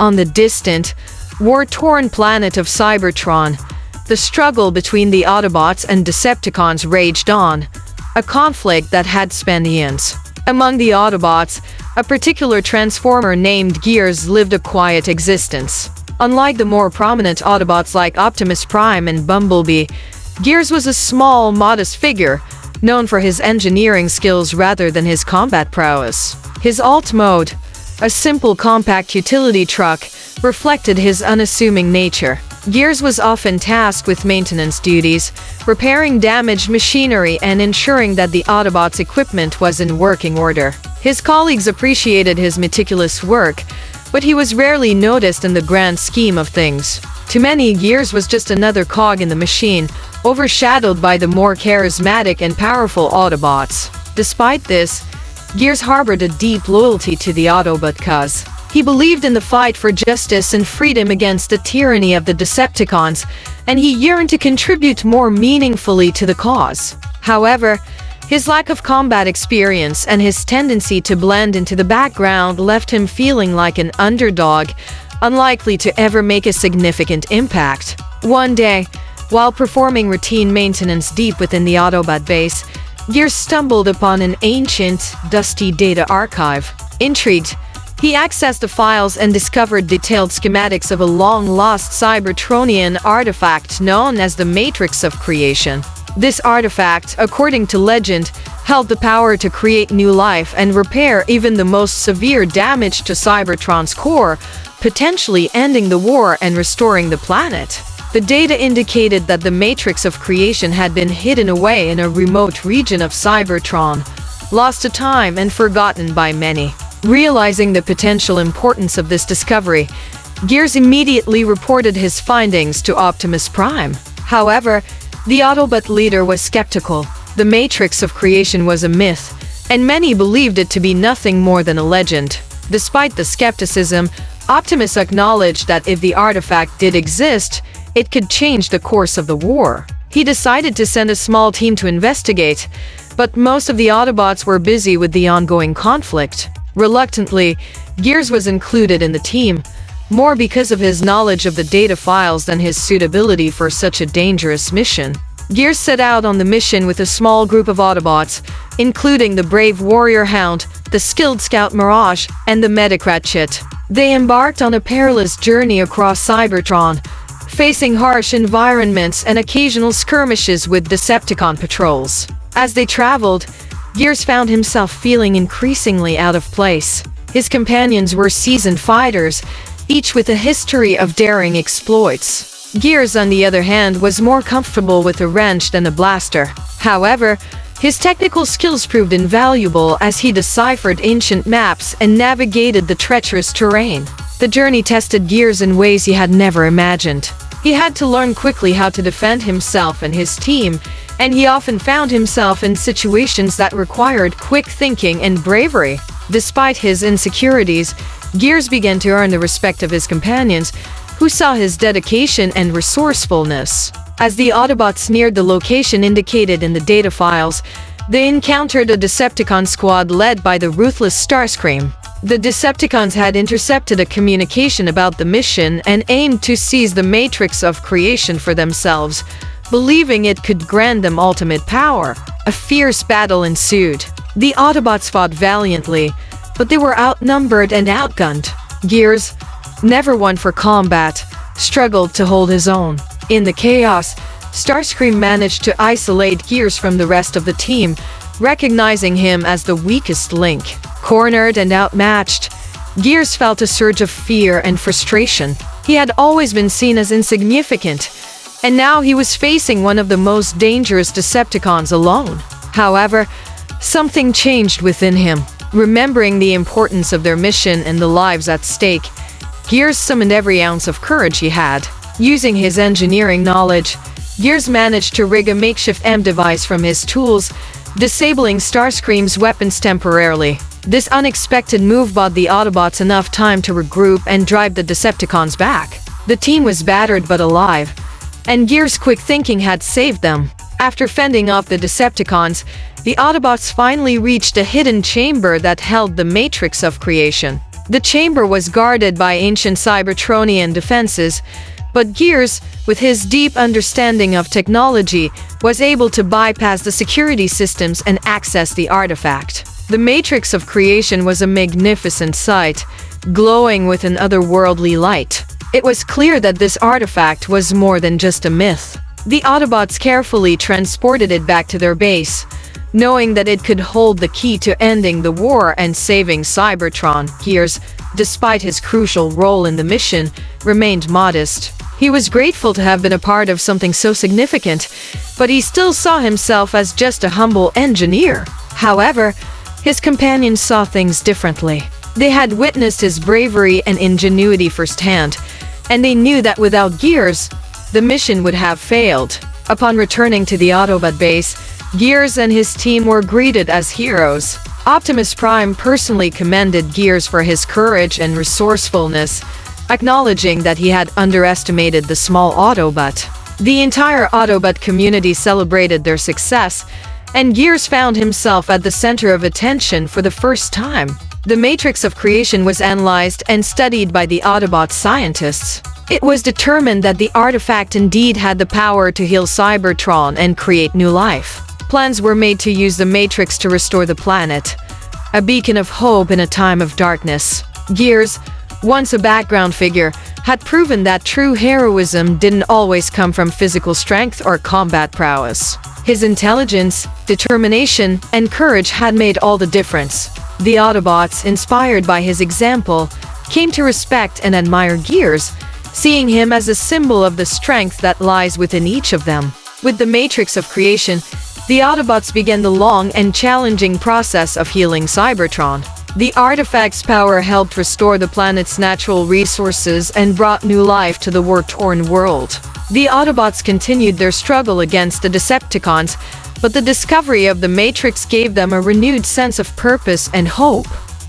On the distant, war-torn planet of Cybertron, the struggle between the Autobots and Decepticons raged on, a conflict that had spanned eons. Among the Autobots, a particular transformer named Gears lived a quiet existence. Unlike the more prominent Autobots like Optimus Prime and Bumblebee, Gears was a small, modest figure, known for his engineering skills rather than his combat prowess. His alt mode, a simple compact utility truck, reflected his unassuming nature. Gears was often tasked with maintenance duties, repairing damaged machinery and ensuring that the Autobots' equipment was in working order. His colleagues appreciated his meticulous work, but he was rarely noticed in the grand scheme of things. To many, Gears was just another cog in the machine, overshadowed by the more charismatic and powerful Autobots. Despite this, Gears harbored a deep loyalty to the Autobot cause. He believed in the fight for justice and freedom against the tyranny of the Decepticons, and he yearned to contribute more meaningfully to the cause. However, his lack of combat experience and his tendency to blend into the background left him feeling like an underdog, unlikely to ever make a significant impact. One day, while performing routine maintenance deep within the Autobot base, Gears stumbled upon an ancient, dusty data archive. Intrigued, he accessed the files and discovered detailed schematics of a long-lost Cybertronian artifact known as the Matrix of Creation. This artifact, according to legend, held the power to create new life and repair even the most severe damage to Cybertron's core, potentially ending the war and restoring the planet. The data indicated that the Matrix of Creation had been hidden away in a remote region of Cybertron, lost to time and forgotten by many. Realizing the potential importance of this discovery, Gears immediately reported his findings to Optimus Prime. However, the Autobot leader was skeptical. The Matrix of Creation was a myth, and many believed it to be nothing more than a legend. Despite the skepticism, Optimus acknowledged that if the artifact did exist, it could change the course of the war. He decided to send a small team to investigate, but most of the Autobots were busy with the ongoing conflict. Reluctantly, Gears was included in the team, more because of his knowledge of the data files than his suitability for such a dangerous mission. Gears set out on the mission with a small group of Autobots, including the brave Warrior Hound, the skilled Scout Mirage, and the medic Ratchet. They embarked on a perilous journey across Cybertron, facing harsh environments and occasional skirmishes with Decepticon patrols. As they traveled, Gears found himself feeling increasingly out of place. His companions were seasoned fighters, each with a history of daring exploits. Gears, on the other hand, was more comfortable with a wrench than a blaster. However, his technical skills proved invaluable as he deciphered ancient maps and navigated the treacherous terrain. The journey tested Gears in ways he had never imagined. He had to learn quickly how to defend himself and his team, and he often found himself in situations that required quick thinking and bravery. Despite his insecurities, Gears began to earn the respect of his companions, who saw his dedication and resourcefulness. As the Autobots neared the location indicated in the data files, they encountered a Decepticon squad led by the ruthless Starscream. The Decepticons had intercepted a communication about the mission and aimed to seize the Matrix of Creation for themselves, believing it could grant them ultimate power. A fierce battle ensued. The Autobots fought valiantly, but they were outnumbered and outgunned. Gears, never one for combat, struggled to hold his own. In the chaos, Starscream managed to isolate Gears from the rest of the team, recognizing him as the weakest link. Cornered and outmatched, Gears felt a surge of fear and frustration. He had always been seen as insignificant, and now he was facing one of the most dangerous Decepticons alone. However, something changed within him. Remembering the importance of their mission and the lives at stake, Gears summoned every ounce of courage he had. Using his engineering knowledge, Gears managed to rig a makeshift M-device from his tools, disabling Starscream's weapons temporarily. This unexpected move bought the Autobots enough time to regroup and drive the Decepticons back. The team was battered but alive, and Gears' quick thinking had saved them. After fending off the Decepticons, the Autobots finally reached a hidden chamber that held the Matrix of Creation. The chamber was guarded by ancient Cybertronian defenses, but Gears, with his deep understanding of technology, was able to bypass the security systems and access the artifact. The matrix of creation was a magnificent sight, glowing with an otherworldly light. It was clear that this artifact was more than just a myth. The Autobots carefully transported it back to their base, knowing that it could hold the key to ending the war and saving Cybertron. Gears, despite his crucial role in the mission, remained modest. He was grateful to have been a part of something so significant, but he still saw himself as just a humble engineer. However, his companions saw things differently. They had witnessed his bravery and ingenuity firsthand, and they knew that without Gears, the mission would have failed. Upon returning to the Autobot base, Gears and his team were greeted as heroes. Optimus Prime personally commended Gears for his courage and resourcefulness, acknowledging that he had underestimated the small Autobot. The entire Autobot community celebrated their success, and Gears found himself at the center of attention for the first time. The matrix of creation was analyzed and studied by the Autobot scientists. It was determined that the artifact indeed had the power to heal Cybertron and create new life. Plans were made to use the matrix to restore the planet, a beacon of hope in a time of darkness. Gears, once a background figure, had proven that true heroism didn't always come from physical strength or combat prowess. His intelligence, determination, and courage had made all the difference. The Autobots, inspired by his example, came to respect and admire Gears, seeing him as a symbol of the strength that lies within each of them. With the matrix of creation, the Autobots began the long and challenging process of healing Cybertron. The artifact's power helped restore the planet's natural resources and brought new life to the war-torn world. The Autobots continued their struggle against the Decepticons, but the discovery of the Matrix gave them a renewed sense of purpose and hope.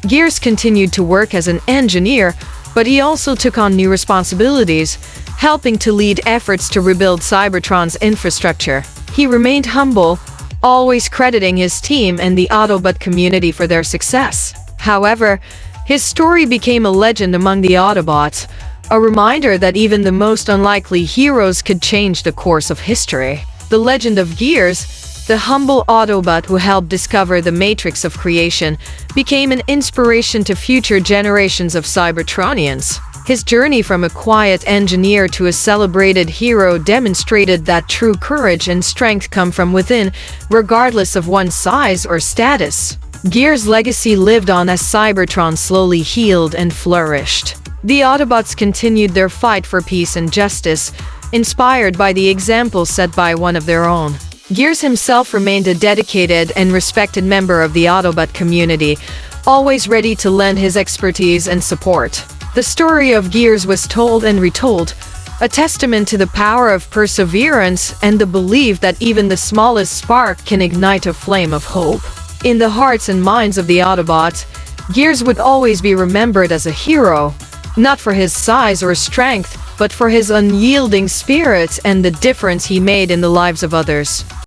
Gears continued to work as an engineer, but he also took on new responsibilities, helping to lead efforts to rebuild Cybertron's infrastructure. He remained humble, always crediting his team and the Autobot community for their success. However, his story became a legend among the Autobots, a reminder that even the most unlikely heroes could change the course of history. The legend of Gears, the humble Autobot who helped discover the matrix of creation, became an inspiration to future generations of Cybertronians. His journey from a quiet engineer to a celebrated hero demonstrated that true courage and strength come from within, regardless of one's size or status. Gears' legacy lived on as Cybertron slowly healed and flourished. The Autobots continued their fight for peace and justice, inspired by the example set by one of their own. Gears himself remained a dedicated and respected member of the Autobot community, always ready to lend his expertise and support. The story of Gears was told and retold, a testament to the power of perseverance and the belief that even the smallest spark can ignite a flame of hope. In the hearts and minds of the Autobots, Gears would always be remembered as a hero, not for his size or strength, but for his unyielding spirit and the difference he made in the lives of others.